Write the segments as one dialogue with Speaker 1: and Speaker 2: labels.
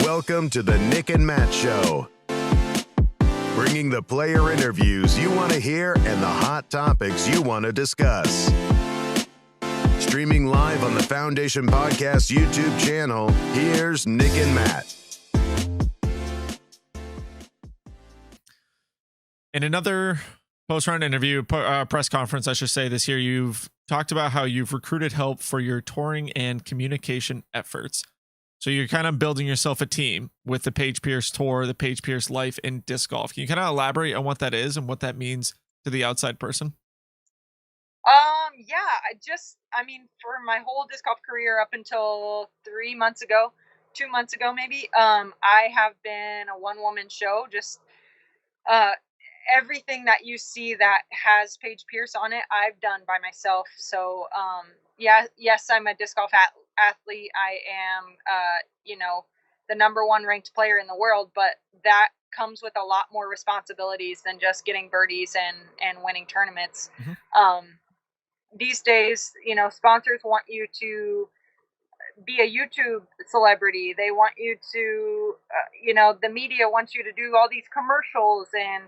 Speaker 1: welcome to the Nick and Matt Show. Bringing the player interviews you want to hear and the hot topics you want to discuss. Streaming live on the Foundation Podcast YouTube channel, here's Nick and Matt.
Speaker 2: In another post-round interview, press conference, I should say, this year, you've talked about how you've recruited help for your touring and communication efforts. So you're kind of building yourself a team with the Paige Pierce Tour, the Paige Pierce Life in Disc Golf. Can you kind of elaborate on what that is and what that means to the outside person?
Speaker 3: For my whole disc golf career up until 2 months ago maybe, I have been a one-woman show. Just everything that you see that has Paige Pierce on it, I've done by myself. So, yes, I'm a disc golf athlete. I am, the number one ranked player in the world, but that comes with a lot more responsibilities than just getting birdies and winning tournaments. Mm-hmm. These days, sponsors want you to be a YouTube celebrity. They want you to, the media wants you to do all these commercials, and,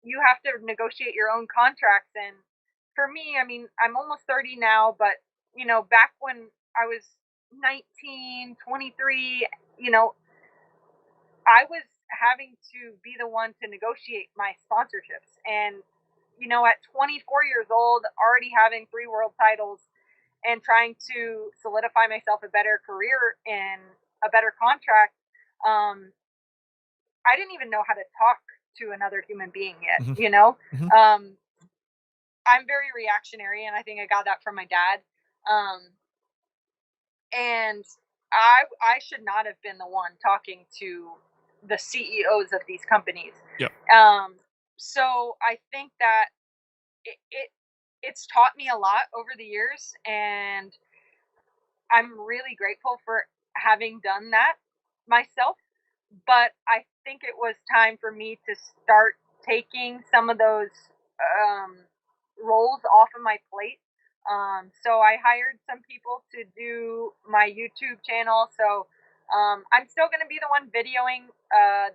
Speaker 3: you have to negotiate your own contracts. And for me, I'm almost 30 now, but, back when I was 19, 23, I was having to be the one to negotiate my sponsorships. And, at 24 years old, already having 3 world titles and trying to solidify myself a better career and a better contract, I didn't even know how to talk to another human being yet, mm-hmm. Mm-hmm. I'm very reactionary, and I think I got that from my dad. And I should not have been the one talking to the CEOs of these companies.
Speaker 2: Yep.
Speaker 3: So I think that it's taught me a lot over the years, and I'm really grateful for having done that myself. But I think it was time for me to start taking some of those roles off of my plate. So I hired some people to do my YouTube channel. So I'm still going to be the one videoing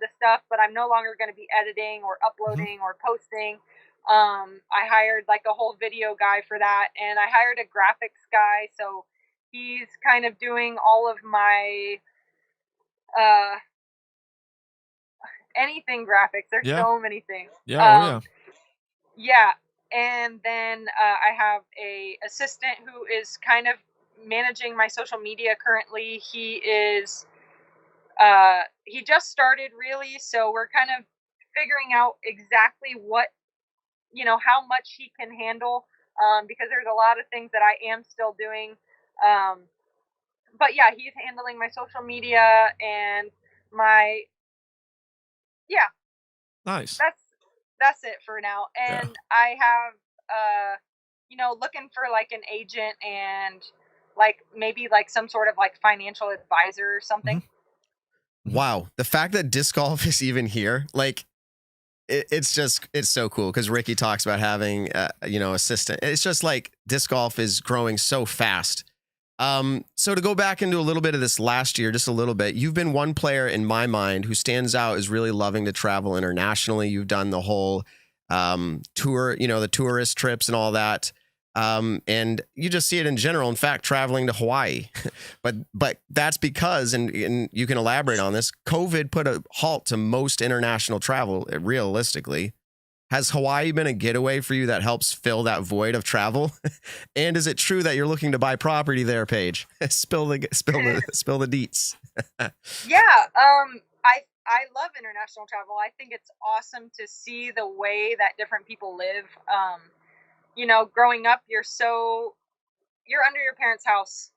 Speaker 3: the stuff, but I'm no longer going to be editing or uploading or posting. I hired like a whole video guy for that, and I hired a graphics guy. So he's kind of doing all of my anything graphics. There's so many things.
Speaker 2: Yeah.
Speaker 3: Yeah. And then I have a assistant who is kind of managing my social media currently. He is he just started, really, so we're kind of figuring out exactly what, how much he can handle, because there's a lot of things that I am still doing. But yeah, he's handling my social media and my
Speaker 2: nice.
Speaker 3: That's it for now. And I have looking for like an agent and like maybe like some sort of like financial advisor or something.
Speaker 4: Mm-hmm. Wow, the fact that disc golf is even here, like it's so cool, because Ricky talks about having assistant. It's just like disc golf is growing so fast. So to go back into a little bit of this last year, just a little bit, you've been one player in my mind who stands out as really loving to travel internationally. You've done the whole tour, the tourist trips and all that. And you just see it in general. In fact, traveling to Hawaii, but that's because, and you can elaborate on this, COVID put a halt to most international travel. Realistically, has Hawaii been a getaway for you that helps fill that void of travel? And is it true that you're looking to buy property there, Paige? Spill the deets.
Speaker 3: Yeah. I love international travel. I think it's awesome to see the way that different people live. Growing up, you're under your parents'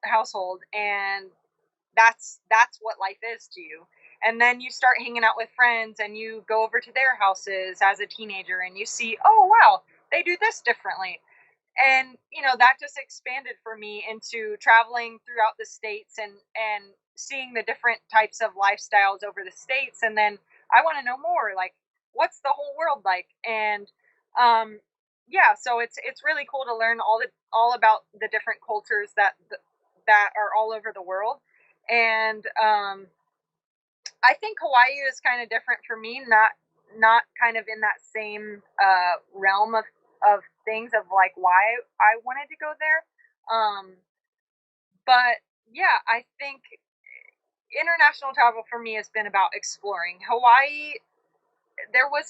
Speaker 3: household, and that's what life is to you. And then you start hanging out with friends, and you go over to their houses as a teenager, and you see, oh wow, they do this differently. And that just expanded for me into traveling throughout the States and seeing the different types of lifestyles over the States. And then I want to know more, like, what's the whole world like? And so it's really cool to learn all about the different cultures that are all over the world. And I think Hawaii is kind of different for me, not kind of in that same realm of things of like why I wanted to go there. But yeah, I think international travel for me has been about exploring. Hawaii, there was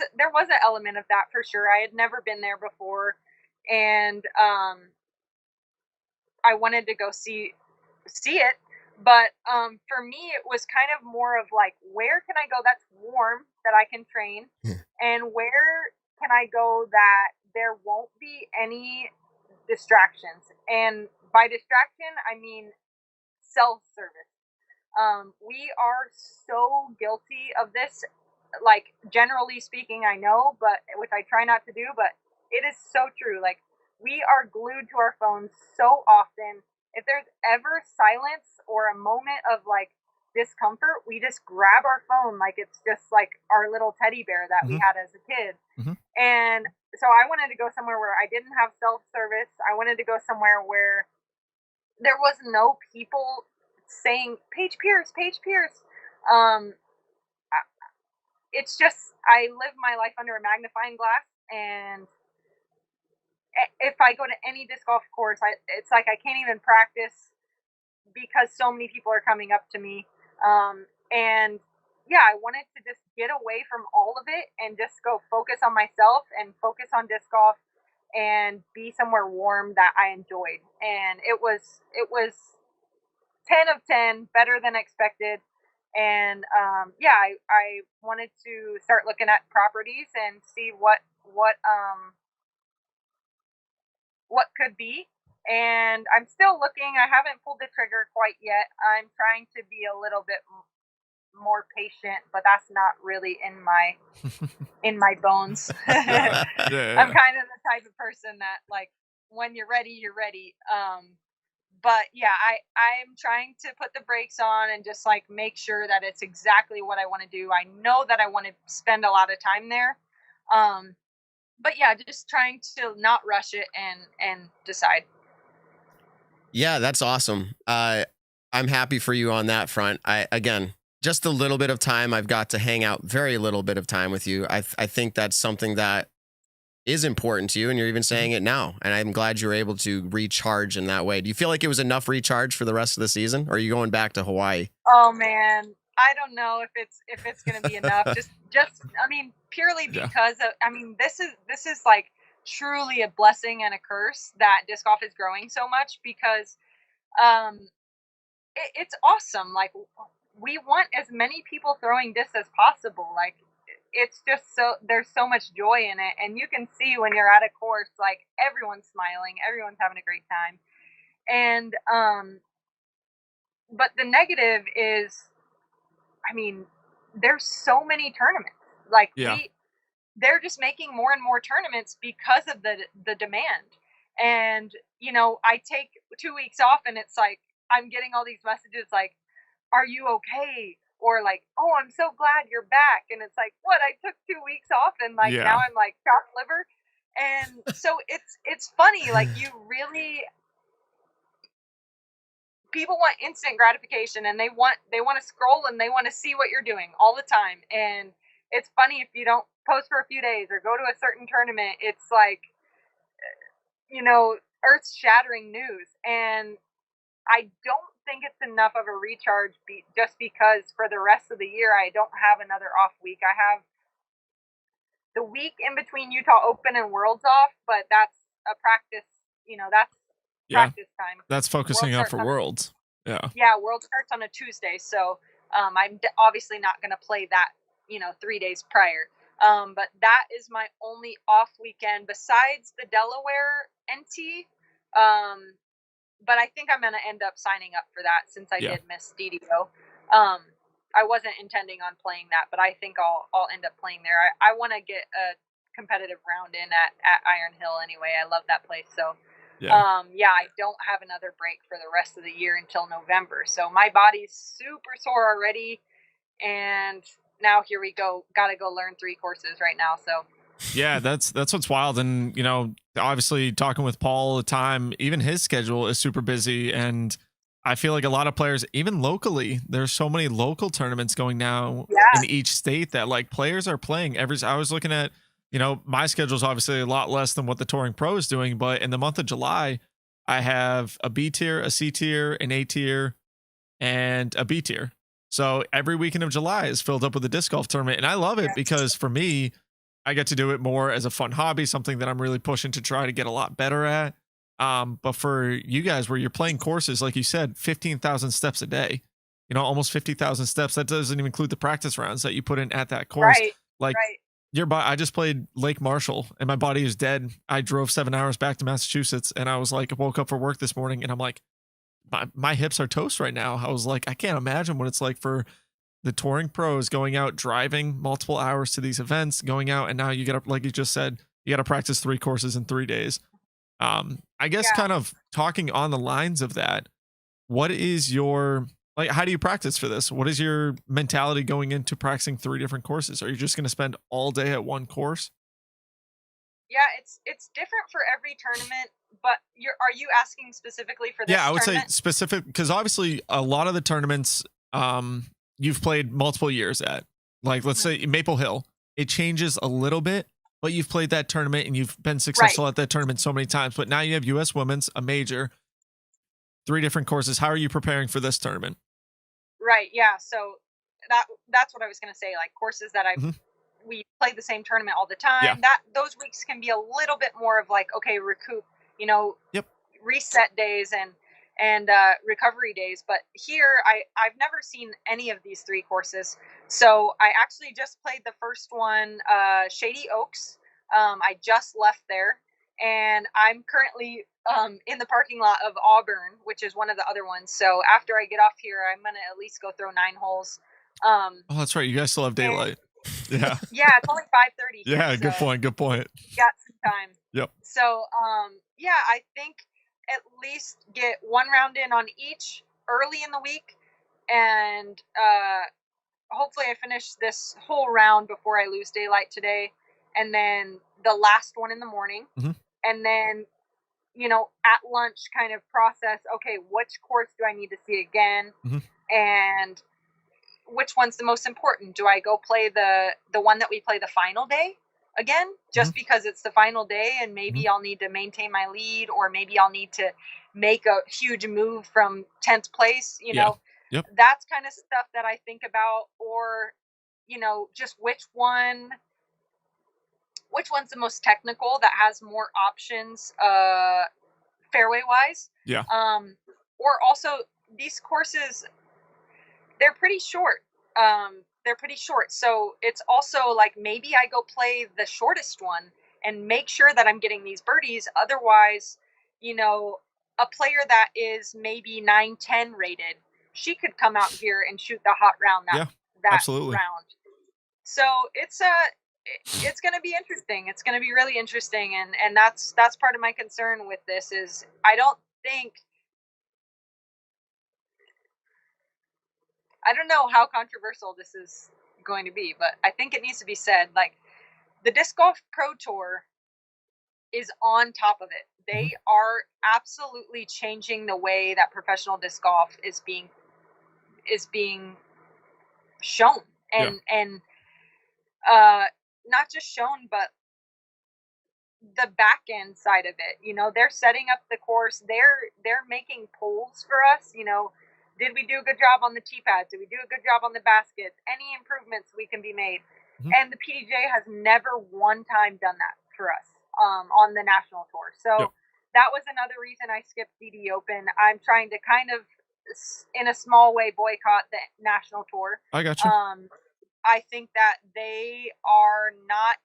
Speaker 3: an element of that for sure. I had never been there before, and I wanted to go see it. But for me, it was kind of more of like, where can I go that's warm that I can train, and where can I go that there won't be any distractions? And by distraction, I mean self-service. We are so guilty of this, like generally speaking, I know, but which I try not to do, but it is so true. Like, we are glued to our phones so often. If there's ever silence or a moment of like discomfort, we just grab our phone like it's just like our little teddy bear that we had as a kid. And so I wanted to go somewhere where I didn't have self-service. I wanted to go somewhere where there was no people saying Paige Pierce, Paige Pierce. It's just, I live my life under a magnifying glass, and if I go to any disc golf course, it's like I can't even practice because so many people are coming up to me. And yeah, I wanted to just get away from all of it and just go focus on myself and focus on disc golf and be somewhere warm that I enjoyed. And it was 10 of 10, better than expected. And yeah, I wanted to start looking at properties and see what could be. And I'm still looking. I haven't pulled the trigger quite yet. I'm trying to be a little bit more patient, but that's not really in my bones.
Speaker 2: Yeah.
Speaker 3: I'm kind of the type of person that, like, when you're ready, you're ready. But yeah, I'm trying to put the brakes on and just like make sure that it's exactly what I want to do. I know that I want to spend a lot of time there. But yeah, just trying to not rush it and decide.
Speaker 4: Yeah, that's awesome. I'm happy for you on that front. Again, just a little bit of time I've got to hang out, very little bit of time with you. I think that's something that is important to you, and you're even saying it now. And I'm glad you're able to recharge in that way. Do you feel like it was enough recharge for the rest of the season, or are you going back to Hawaii?
Speaker 3: Oh man, I don't know if it's going to be enough. Just I mean, purely because of, I mean, this is like truly a blessing and a curse that disc golf is growing so much, because it's awesome. Like, we want as many people throwing discs as possible. Like, it's just so, there's so much joy in it, and you can see when you're at a course, like, everyone's smiling, everyone's having a great time. And but the negative is, I mean, there's so many tournaments. Like, they're just making more and more tournaments because of the demand. And you know, I take 2 weeks off, and it's like I'm getting all these messages like, "Are you okay?" Or like, "Oh, I'm so glad you're back." And it's like, what? I took 2 weeks off, and like now I'm like chopped liver. And so it's funny. Like, you really, people want instant gratification, and they want to scroll, and they want to see what you're doing all the time. And it's funny, if you don't post for a few days or go to a certain tournament, it's like, you know, earth-shattering news. And I don't think it's enough of a recharge just because for the rest of the year I don't have another off week. I have the week in between Utah Open and Worlds off, but that's a practice, you know, that's practice time.
Speaker 2: That's focusing up for Worlds. Yeah,
Speaker 3: Worlds starts on a Tuesday, so I'm obviously not going to play that, you know, 3 days prior. But that is my only off weekend besides the Delaware NT. But I think I'm going to end up signing up for that, since I did miss DDO. I wasn't intending on playing that, but I think I'll end up playing there. I want to get a competitive round in at Iron Hill anyway. I love that place. So I don't have another break for the rest of the year until November. So my body's super sore already, and now here we go. Got to go learn 3 courses right now. So
Speaker 2: yeah, that's what's wild. And you know, obviously talking with Paul all the time, even his schedule is super busy, and I feel like a lot of players, even locally, there's so many local tournaments going now
Speaker 3: Yeah.
Speaker 2: in each state that like players are playing I was looking at, my schedule is obviously a lot less than what the Touring Pro is doing, but in the month of July, I have a B tier, a C tier, an A tier, and a B tier. So every weekend of July is filled up with a disc golf tournament. And I love it because for me, I get to do it more as a fun hobby, something that I'm really pushing to try to get a lot better at. But for you guys, where you're playing courses, like you said, 15,000 steps a day, almost 50,000 steps. That doesn't even include the practice rounds that you put in at that course.
Speaker 3: Right.
Speaker 2: Like I just played Lake Marshall and my body is dead. I drove 7 hours back to Massachusetts and I was like, woke up for work this morning and I'm like, my hips are toast right now. I was like, I can't imagine what it's like for the touring pros going out, driving multiple hours to these events, going out. And now you got to, like you just said, you got to practice 3 courses in 3 days. I guess kind of talking on the lines of that, what is your, like, how do you practice for this? What is your mentality going into practicing 3 different courses? Are you just going to spend all day at one course?
Speaker 3: Yeah, it's different for every tournament, but are you asking specifically for this?
Speaker 2: Yeah, I would
Speaker 3: tournament?
Speaker 2: say specific, because obviously a lot of the tournaments you've played multiple years at, like let's say Maple Hill, it changes a little bit, but you've played that tournament and you've been successful at that tournament so many times. But now you have U.S. Women's, a major, 3 different courses. How are you preparing for this tournament?
Speaker 3: Right. Yeah. So that's what I was going to say. Like courses that we play the same tournament all the time.
Speaker 2: Yeah.
Speaker 3: That those weeks can be a little bit more of like, okay, recoup, reset days and recovery days. But here I've never seen any of these 3 courses. So I actually just played the first one, Shady Oaks. I just left there and I'm currently in the parking lot of Auburn, which is one of the other ones. So after I get off here, I'm going to at least go throw 9 holes.
Speaker 2: Oh, that's right. You guys still have daylight. Yeah.
Speaker 3: Yeah, it's only 5:30.
Speaker 2: Yeah, good point. Good point.
Speaker 3: Got some time.
Speaker 2: Yep.
Speaker 3: So, I think at least get 1 round in on each early in the week, and hopefully I finish this whole round before I lose daylight today, and then the last one in the morning, and then at lunch kind of process. Okay, which course do I need to see again, and which one's the most important? Do I go play the one that we play the final day again, just because it's the final day and maybe I'll need to maintain my lead, or maybe I'll need to make a huge move from 10th place, know?
Speaker 2: Yep.
Speaker 3: That's kind of stuff that I think about, or, just which one's the most technical that has more options, fairway wise.
Speaker 2: Yeah.
Speaker 3: Or also these courses, they're pretty short. So it's also like, maybe I go play the shortest one and make sure that I'm getting these birdies. Otherwise, a player that is maybe 9-10 rated, she could come out here and shoot the hot round that
Speaker 2: absolutely.
Speaker 3: round. So it's going to be interesting. It's going to be really interesting. And that's part of my concern with this is I don't know how controversial this is going to be, but I think it needs to be said. Like, the Disc Golf Pro Tour is on top of it. They are absolutely changing the way that professional disc golf is being shown, and not just shown, but the back end side of it. They're setting up the course. They're making polls for us. Did we do a good job on the tee pads? Did we do a good job on the baskets? Any improvements we can be made? And the PDJ has never one time done that for us on the national tour. So that was another reason I skipped DD Open. I'm trying to kind of, in a small way, boycott the national tour.
Speaker 2: I got you.
Speaker 3: I think that they are not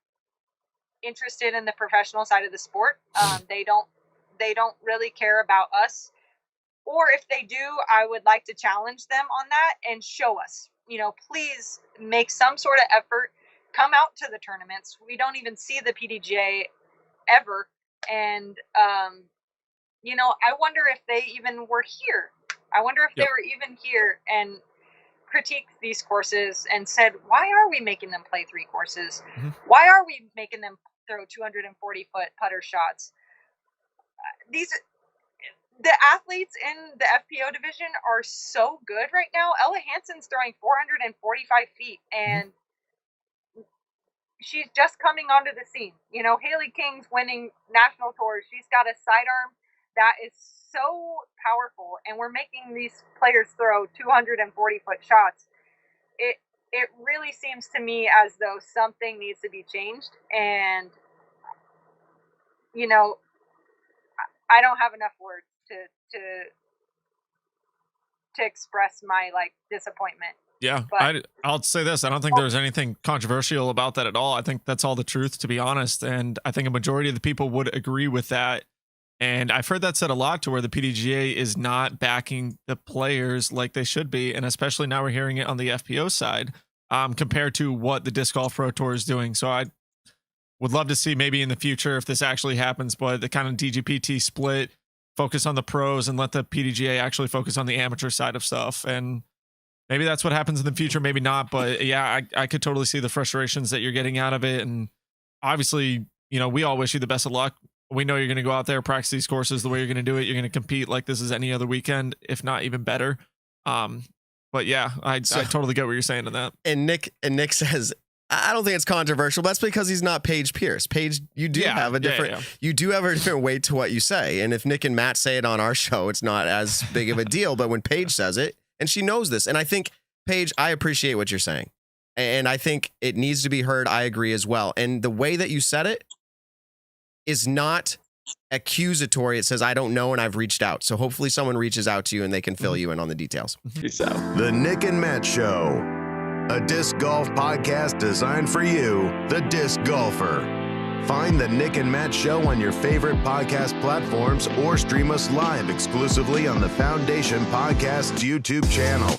Speaker 3: interested in the professional side of the sport. They don't really care about us. Or if they do, I would like to challenge them on that and show us, please make some sort of effort, come out to the tournaments. We don't even see the PDGA ever. And, I wonder if they even were here. I wonder if they were even here and critiqued these courses and said, why are we making them play 3 courses? Why are we making them throw 240-foot putter shots? the athletes in the FPO division are so good right now. Ella Hansen's throwing 445 feet, and she's just coming onto the scene. You know, Haley King's winning national tours. She's got a sidearm that is so powerful, and we're making these players throw 240-foot shots. It really seems to me as though something needs to be changed, and you know, I don't have enough words to express my like disappointment.
Speaker 2: Yeah,
Speaker 3: But
Speaker 2: I'll say this. I don't think there's anything controversial about that at all. I think that's all the truth, to be honest. And I think a majority of the people would agree with that. And I've heard that said a lot, to where the PDGA is not backing the players like they should be. And especially now we're hearing it on the FPO side, compared to what the Disc Golf Pro Tour is doing. So I would love to see maybe in the future if this actually happens, but the kind of DGPT split, focus on the pros and let the PDGA actually focus on the amateur side of stuff. And maybe that's what happens in the future, maybe not. But yeah, I could totally see the frustrations that you're getting out of it. And obviously, you know, we all wish you the best of luck. We know you're going to go out there, practice these courses the way you're going to do it. You're going to compete like this is any other weekend, if not even better. But yeah, I totally get what you're saying to that.
Speaker 4: And Nick says, I don't think it's controversial. That's because he's not Paige Pierce. Paige, you do have a different, you do have a different weight to what you say. And if Nick and Matt say it on our show, it's not as big of a deal. But when Paige says it, and she knows this, and I think, Paige, I appreciate what you're saying, and I think it needs to be heard. I agree as well. And the way that you said it is not accusatory. It says, I don't know, and I've reached out. So hopefully someone reaches out to you and they can fill you in on the details.
Speaker 5: Peace out.
Speaker 1: The Nick and Matt Show, a disc golf podcast designed for you, the disc golfer. Find the Nick and Matt Show on your favorite podcast platforms or stream us live exclusively on the Foundation Podcasts YouTube channel.